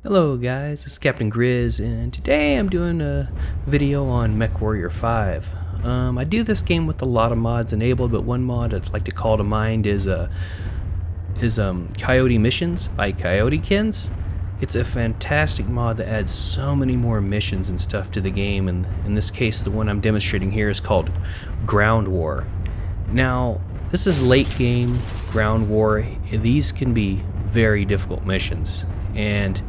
Hello guys, this is Captain Grizz, and today I'm doing a video on Mechwarrior 5. I do this game with a lot of mods enabled, but one mod I'd like to call to mind is Coyote Missions by Coyote. It's a fantastic mod that adds so many more missions and stuff to the game, and in this case the one I'm demonstrating here is called Ground War. Now, this is late game Ground War. These can be very difficult missions, and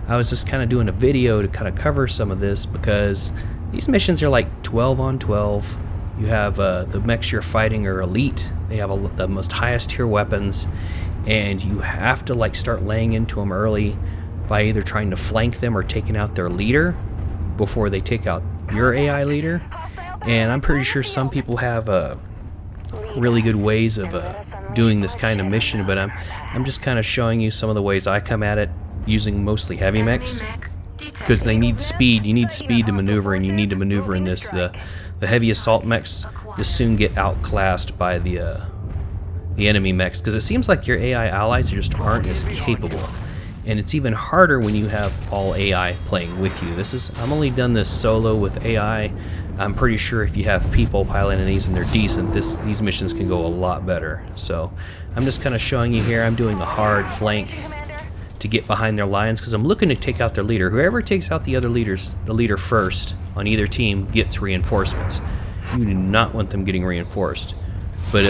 I was just kind of doing a video to kind of cover some of this because these missions are like 12 on 12. You have the mechs you're fighting are elite. They have the most highest tier weapons, and you have to like start laying into them early by either trying to flank them or taking out their leader before they take out your AI leader. And I'm pretty sure some people have really good ways of doing this kind of mission, but I'm just kind of showing you some of the ways I come at it, using mostly heavy mechs, because they need speed. You need speed to maneuver, and you need to maneuver in this. The heavy assault mechs just soon get outclassed by the enemy mechs, because it seems like your AI allies just aren't as capable. And it's even harder when you have all AI playing with you. I'm only done this solo with AI. I'm pretty sure if you have people piloting these and they're decent, these missions can go a lot better. So I'm just kind of showing you here. I'm doing a hard flank to get behind their lines because I'm looking to take out their leader. Whoever takes out the leader first on either team gets reinforcements. You do not want them getting reinforced. But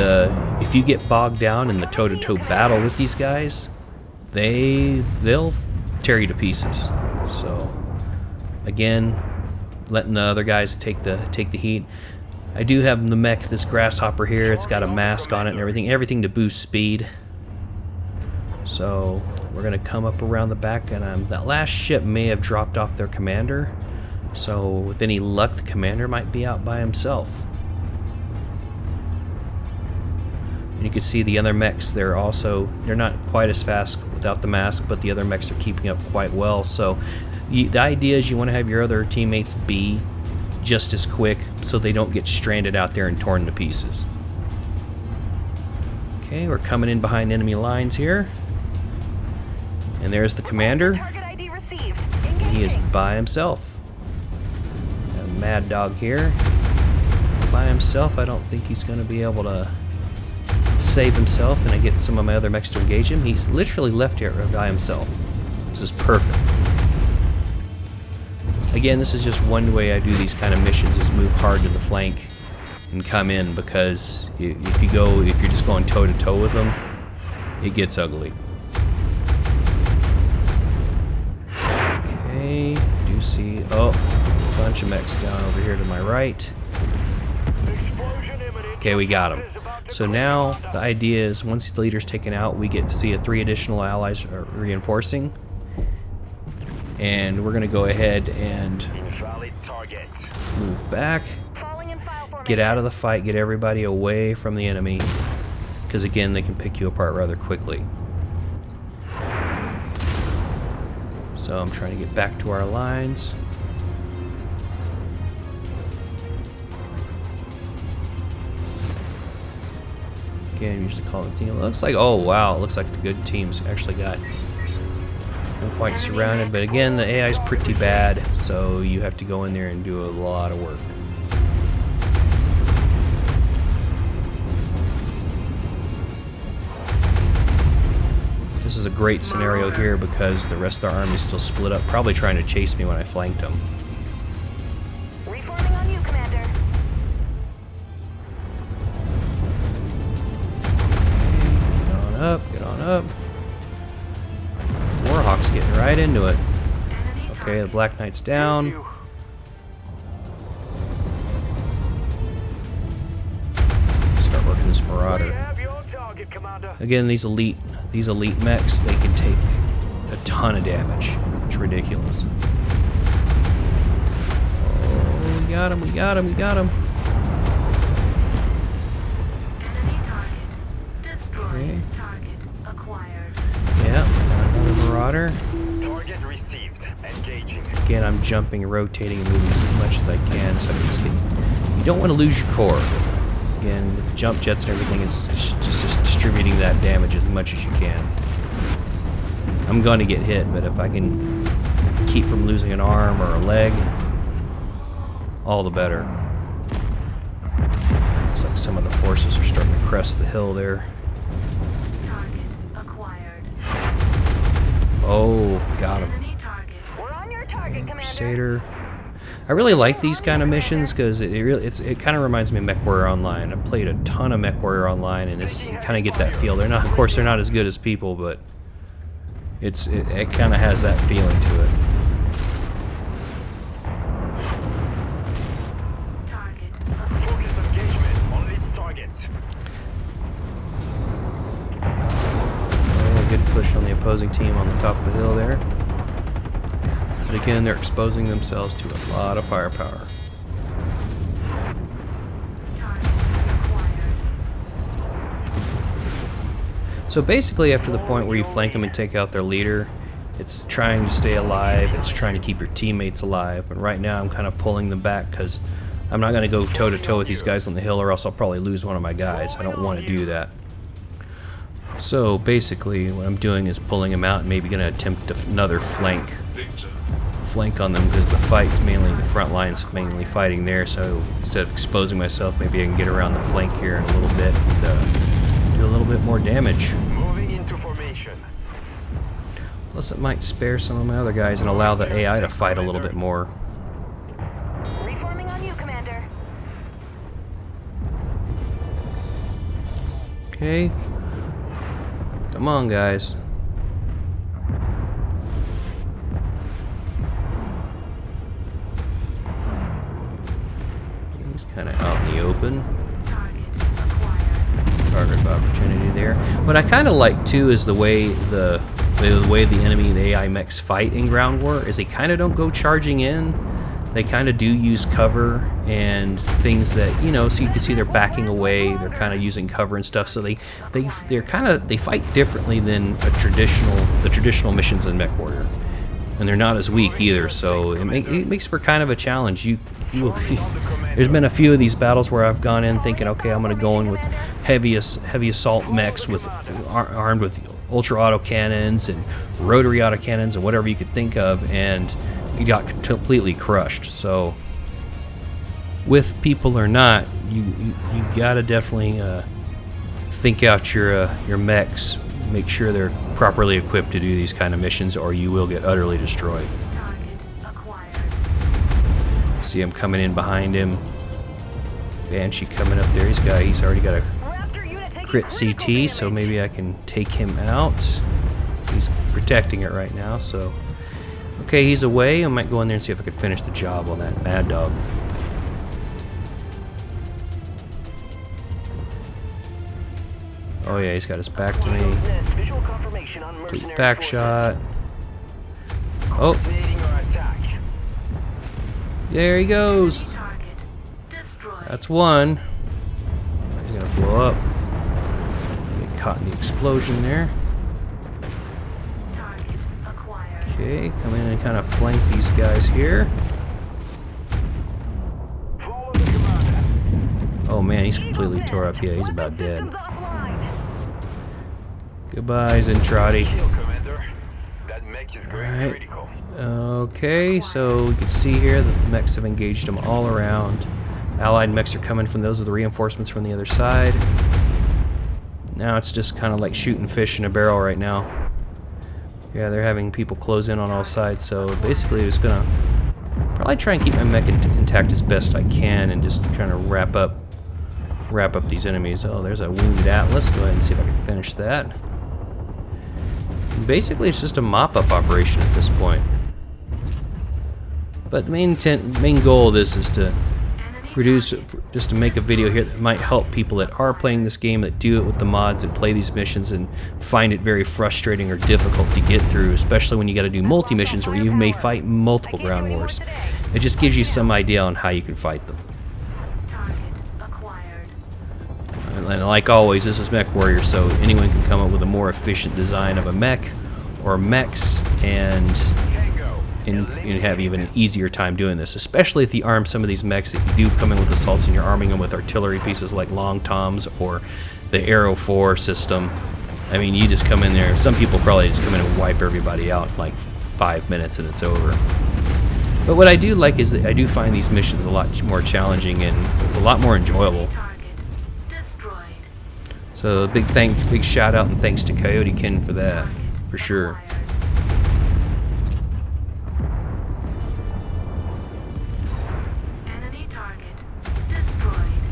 if you get bogged down in the toe-to-toe battle with these guys, they'll tear you to pieces. So again, letting the other guys take the heat. I do have the mech, this grasshopper here. It's got a mask on it and everything to boost speed. So we're gonna come up around the back, and that last ship may have dropped off their commander. So with any luck, the commander might be out by himself. And you can see the other mechs. They're not quite as fast without the mask, but the other mechs are keeping up quite well. So the idea is you want to have your other teammates be just as quick so they don't get stranded out there and torn to pieces. Okay, we're coming in behind enemy lines here. And there's the commander. He is by himself. Got a mad dog here. By himself, I don't think he's going to be able to save himself, and I get some of my other mechs to engage him. He's literally left here by himself. This is perfect. Again, this is just one way I do these kind of missions, is move hard to the flank and come in, because if you're just going toe to toe with them, it gets ugly. Okay, I do see a bunch of mechs down over here to my right. Okay, we got him. So now the idea is once the leader's taken out, we get to see 3 additional allies reinforcing. And we're going to go ahead and move back, get out of the fight, get everybody away from the enemy, because again, they can pick you apart rather quickly. So I'm trying to get back to our lines. Again, usually call the team. It looks like, oh wow, it looks like the good teams actually got quite surrounded, but again, the AI is pretty bad, so you have to go in there and do a lot of work. This is a great scenario here because the rest of the army is still split up, probably trying to chase me when I flanked them. Reforming on you, Commander. Get on up. Warhawk's getting right into it. Okay, the Black Knight's down. Start working this Marauder. Again, these elite mechs, they can take a ton of damage. It's ridiculous. Oh, we got him. Okay. Yeah, another Marauder. Target received. Engaging. Again, I'm jumping, rotating, and moving as much as I can, so I'm just getting... You don't want to lose your core. Again, with the jump jets and everything, it's just distributing that damage as much as you can. I'm going to get hit, but if I can keep from losing an arm or a leg, all the better. Looks like some of the forces are starting to crest the hill there. Oh, got him. We're on your target, Commander. Crusader. I really like these kind of missions because it kind of reminds me of Mechwarrior Online. I played a ton of Mechwarrior Online, and you kind of get that feel. They're not, of course, they're not as good as people, but it kind of has that feeling to it. Focus engagement on its targets. Oh, good push on the opposing team on the top of the hill there. But again, they're exposing themselves to a lot of firepower. So basically, after the point where you flank them and take out their leader, it's trying to stay alive, it's trying to keep your teammates alive. But right now, I'm kind of pulling them back because I'm not going to go toe-to-toe with these guys on the hill, or else I'll probably lose one of my guys. I don't want to do that. So basically, what I'm doing is pulling them out and maybe going to attempt another flank on them, because the fight's mainly, the front line's mainly fighting there. So instead of exposing myself, maybe I can get around the flank here in a little bit and do a little bit more damage. Moving into formation. Plus, it might spare some of my other guys and allow the AI to fight a little bit more. Reforming on you, Commander. Okay. Come on, guys. He's kind of out in the open. Target of opportunity there. What I kind of like too is the way the enemy and the AI mechs fight in ground war is they kind of don't go charging in. They kind of do use cover and things that, you know, so you can see they're backing away. They're kind of using cover and stuff. So they fight differently than the traditional missions in Mechwarrior, and they're not as weak either. So it makes for kind of a challenge. There's been a few of these battles where I've gone in thinking, okay, I'm going to go in with heavy assault mechs armed with ultra autocannons and rotary autocannons and whatever you could think of, and you got completely crushed. So with people or not, you gotta definitely think out your mechs, make sure they're properly equipped to do these kind of missions, or you will get utterly destroyed. See him coming in behind him. Banshee coming up there. He's already got a crit CT, so maybe I can take him out. He's protecting it right now, so okay, he's away. I might go in there and see if I can finish the job on that Mad Dog. Oh yeah, he's got his back to me. Complete back shot. Oh, there he goes. That's one. He's gonna blow up. Get caught in the explosion there. Okay, come in and kind of flank these guys here. Oh man, he's completely tore up. Yeah, he's about dead. Goodbye, Zentradi. Alright. Okay, so we can see here the mechs have engaged them all around. Allied mechs are coming from those of the reinforcements from the other side. Now it's just kind of like shooting fish in a barrel right now. Yeah, they're having people close in on all sides, so basically I'm just gonna probably try and keep my mech intact as best I can and just trying to wrap up these enemies. Oh, there's a wounded Atlas. Go ahead and see if I can finish that. And basically, it's just a mop-up operation at this point. But the main goal of this is to just to make a video here that might help people that are playing this game, that do it with the mods and play these missions and find it very frustrating or difficult to get through, especially when you got to do multi-missions or you may fight multiple ground wars. It just gives you some idea on how you can fight them. And like always, this is Mechwarrior, so anyone can come up with a more efficient design of a mech or mechs and have even an easier time doing this, especially if you arm some of these mechs. If you do come in with assaults and you're arming them with artillery pieces like long toms or the Arrow 4 system, I mean, you just come in there. Some people probably just come in and wipe everybody out in like 5 minutes and it's over. But what I do like is that I do find these missions a lot more challenging and a lot more enjoyable. So big shout out and thanks to Coyote Ken for that, for sure.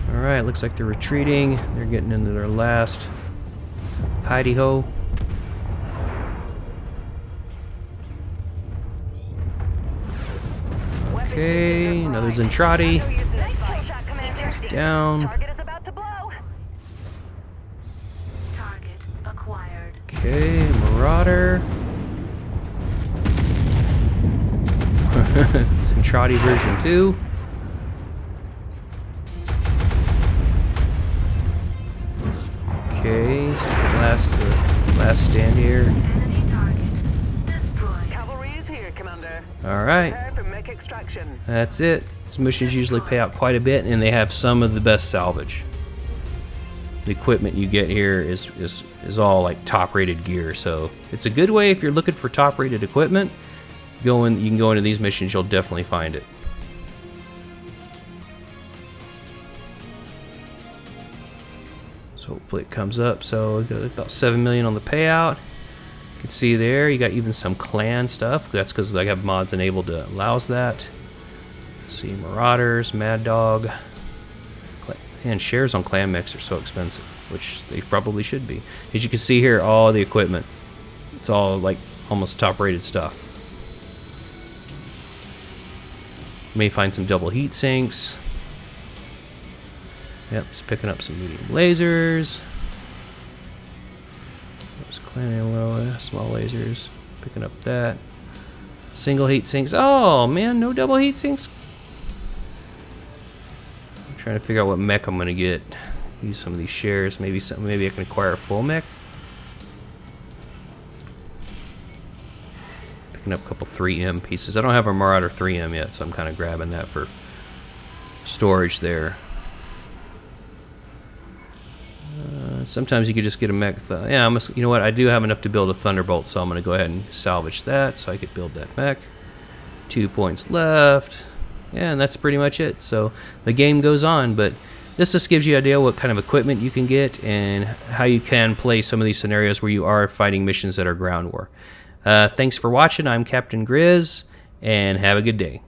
Alright, looks like they're retreating. They're getting into their last hidey-ho. Okay, another Zentradi. Nice kill shot, Commander. He's down. Target is about to blow. Target acquired. Okay, Marauder. Zentradi version 2. Okay, so last stand here. Enemy target destroyed. Cavalry is here, Commander. Alright, Prepare for mech extraction. that's it. These missions usually pay out quite a bit, and they have some of the best salvage. The equipment you get here is all like top-rated gear, so it's a good way if you're looking for top-rated equipment. You can go into these missions, you'll definitely find it. So hopefully it comes up. So we got about 7 million on the payout. You can see there, you got even some clan stuff. That's because I have mods enabled that allows that. See, Marauders, Mad Dog. And shares on clan mechs are so expensive, which they probably should be. As you can see here, all the equipment, it's all like almost top-rated stuff. You may find some double heat sinks. Yep, just picking up some medium lasers. There's clan ammo, small lasers. Picking up that. Single heat sinks. Oh man, no double heat sinks. I'm trying to figure out what mech I'm gonna get. Use some of these shares. Maybe I can acquire a full mech. Picking up a couple 3M pieces. I don't have a Marauder 3M yet, so I'm kind of grabbing that for storage there. Sometimes you could just get a mech. Yeah, you know what? I do have enough to build a Thunderbolt, so I'm going to go ahead and salvage that so I could build that mech. 2 points left. Yeah, and that's pretty much it. So the game goes on, but this just gives you an idea what kind of equipment you can get and how you can play some of these scenarios where you are fighting missions that are ground war. Thanks for watching. I'm Captain Grizz, and have a good day.